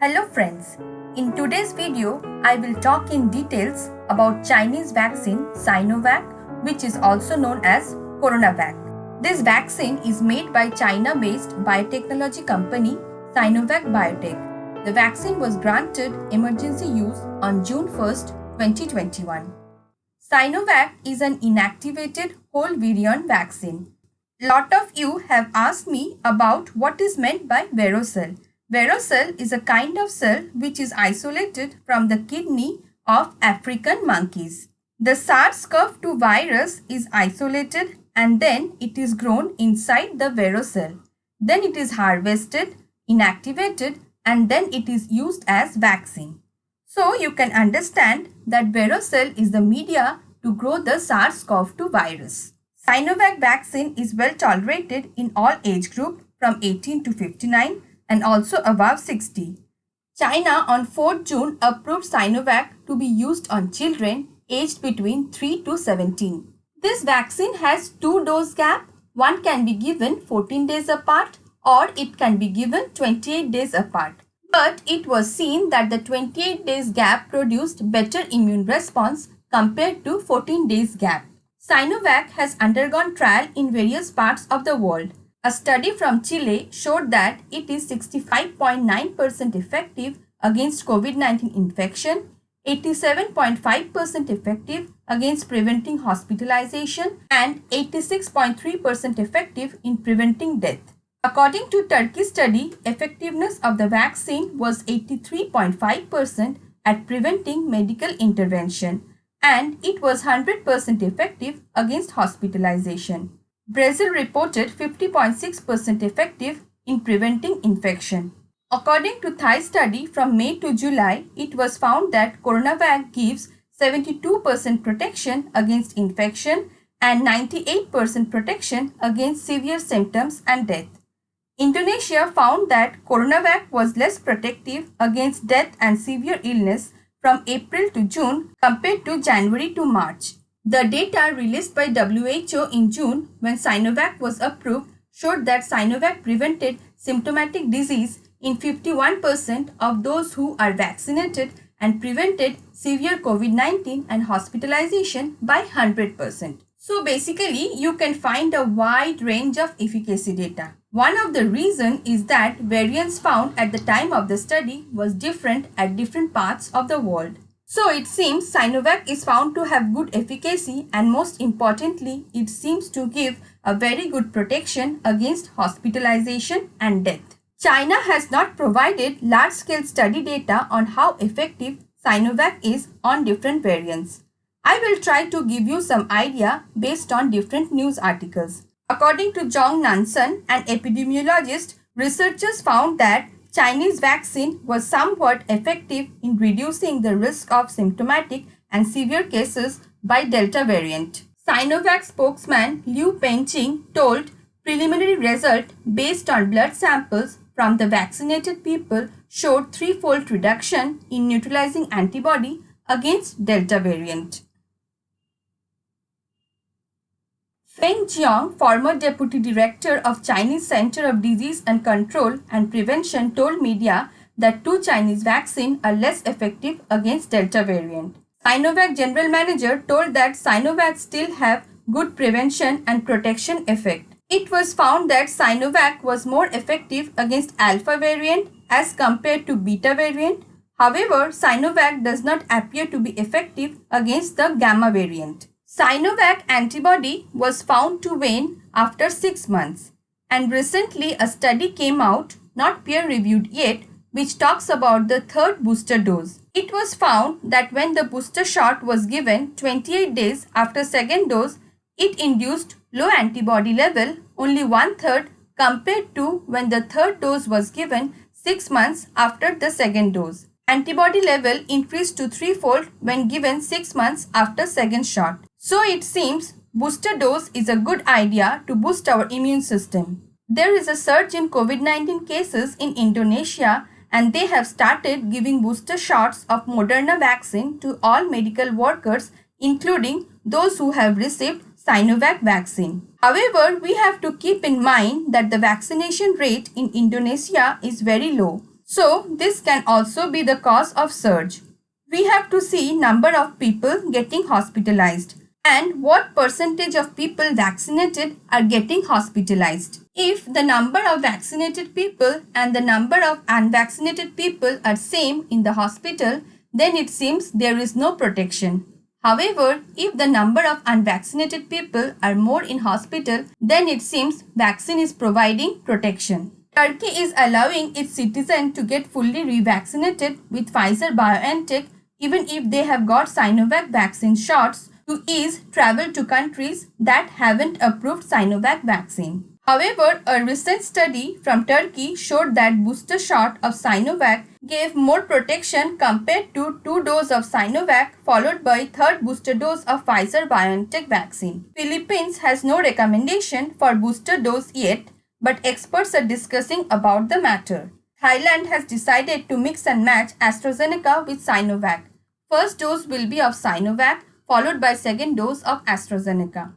Hello friends, in today's video I will talk in details about Chinese vaccine Sinovac, which is also known as CoronaVac. This vaccine is made by China-based biotechnology company Sinovac Biotech. The vaccine was granted emergency use on June 1st, 2021. Sinovac is an inactivated whole virion vaccine. Lot of you have asked me about what is meant by varicella. Varicella is a kind of cell which is isolated from the kidney of African monkeys. The SARS-CoV-2 virus is isolated and then it is grown inside the varicella. Then it is harvested, inactivated and then it is used as vaccine. So you can understand that varicella is the media to grow the SARS-CoV-2 virus. Sinovac vaccine is well tolerated in all age group from 18 to 59 and also above 60. China on 4th June approved Sinovac to be used on children aged between 3 to 17. This vaccine has 2-dose gap. One can be given 14 days apart or it can be given 28 days apart. But it was seen that the 28 days gap produced better immune response compared to 14 days gap. Sinovac has undergone trial in various parts of the world. A study from Chile showed that it is 65.9% effective against COVID-19 infection, 87.5% effective against preventing hospitalization, and 86.3% effective in preventing death. According to Turkey study, effectiveness of the vaccine was 83.5% at preventing medical intervention and it was 100% effective against hospitalization. Brazil reported 50.6% effective in preventing infection. According to Thai study from May to July, it was found that CoronaVac gives 72% protection against infection and 98% protection against severe symptoms and death. Indonesia found that CoronaVac was less protective against death and severe illness from April to June compared to January to March. The data released by WHO in June when Sinovac was approved showed that Sinovac prevented symptomatic disease in 51% of those who are vaccinated and prevented severe COVID-19 and hospitalization by 100%. So basically, you can find a wide range of efficacy data. One of the reasons is that variants found at the time of the study was different at different parts of the world. So it seems Sinovac is found to have good efficacy and most importantly, it seems to give a very good protection against hospitalization and death. China has not provided large-scale study data on how effective Sinovac is on different variants. I will try to give you some idea based on different news articles. According to Zhong Nansen, an epidemiologist, researchers found that Chinese vaccine was somewhat effective in reducing the risk of symptomatic and severe cases by Delta variant. Sinovac spokesman Liu Pengqing told preliminary result based on blood samples from the vaccinated people showed threefold reduction in neutralizing antibody against Delta variant. Feng Jiang, former deputy director of Chinese Center of Disease and Control and Prevention, told media that 2 Chinese vaccines are less effective against Delta variant. Sinovac general manager told that Sinovac still have good prevention and protection effect. It was found that Sinovac was more effective against Alpha variant as compared to Beta variant. However, Sinovac does not appear to be effective against the Gamma variant. Sinovac antibody was found to wane after 6 months. And recently a study came out, not peer-reviewed yet, which talks about the third booster dose. It was found that when the booster shot was given 28 days after second dose, it induced low antibody level only 1/3 compared to when the third dose was given 6 months after the second dose. Antibody level increased to 3-fold when given 6 months after second shot. So it seems booster dose is a good idea to boost our immune system. There is a surge in COVID-19 cases in Indonesia and they have started giving booster shots of Moderna vaccine to all medical workers including those who have received Sinovac vaccine. However, we have to keep in mind that the vaccination rate in Indonesia is very low. So this can also be the cause of surge. We have to see number of people getting hospitalized and what percentage of people vaccinated are getting hospitalized. If the number of vaccinated people and the number of unvaccinated people are same in the hospital, then it seems there is no protection. However, if the number of unvaccinated people are more in hospital, then it seems vaccine is providing protection. Turkey is allowing its citizens to get fully revaccinated with Pfizer-BioNTech even if they have got Sinovac vaccine shots to ease travel to countries that haven't approved Sinovac vaccine. However, a recent study from Turkey showed that booster shot of Sinovac gave more protection compared to 2 doses of Sinovac followed by third booster dose of Pfizer-BioNTech vaccine. Philippines has no recommendation for booster dose yet, but experts are discussing about the matter. Thailand has decided to mix and match AstraZeneca with Sinovac. First dose will be of Sinovac followed by second dose of AstraZeneca.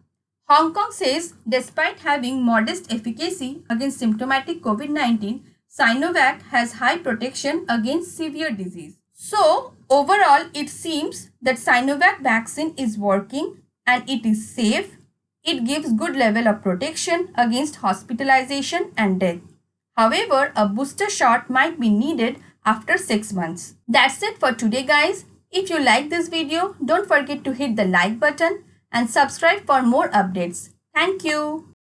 Hong Kong says despite having modest efficacy against symptomatic COVID-19, Sinovac has high protection against severe disease. So, overall, it seems that Sinovac vaccine is working and it is safe. It gives good level of protection against hospitalization and death. However, a booster shot might be needed after 6 months. That's it for today, guys. If you like this video, don't forget to hit the like button and subscribe for more updates. Thank you.